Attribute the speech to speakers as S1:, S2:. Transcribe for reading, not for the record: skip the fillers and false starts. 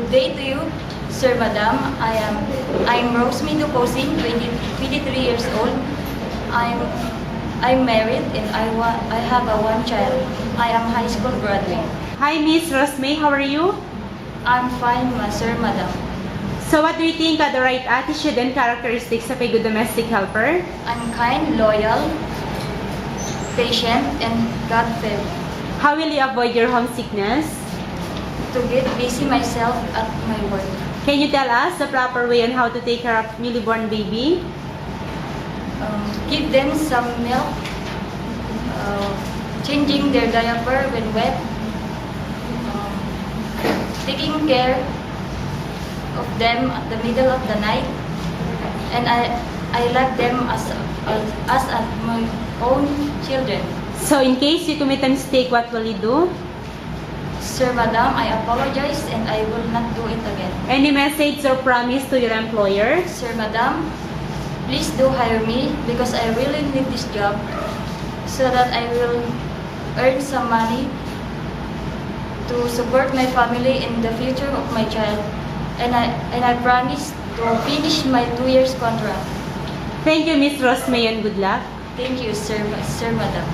S1: Good day to you, Sir, Madam. I'm Rosemary Ducosing, 23 years old. I'm married and I have one child. I am high school graduate.
S2: Hi, Miss Rosemary. How are you?
S1: I'm fine, Sir, Madam.
S2: So what do you think are the right attitude and characteristics of a good domestic helper?
S1: I'm kind, loyal, patient, and God-fearing.
S2: How will you avoid your homesickness?
S1: To get busy myself at my work.
S2: Can you tell us the proper way on how to take care of newly born baby?
S1: Give them some milk, changing their diaper when wet, taking care of them at the middle of the night, and I love them as my own children.
S2: So in case you commit a mistake, what will you do?
S1: Sir, Madam, I apologize and I will not do it again.
S2: Any message or promise to your employer?
S1: Sir, Madam, please do hire me because I really need this job so that I will earn some money to support my family in the future of my child. And I promise to finish my 2 years contract.
S2: Thank you, Miss Rosemary, and good luck.
S1: Thank you, Sir, Madam.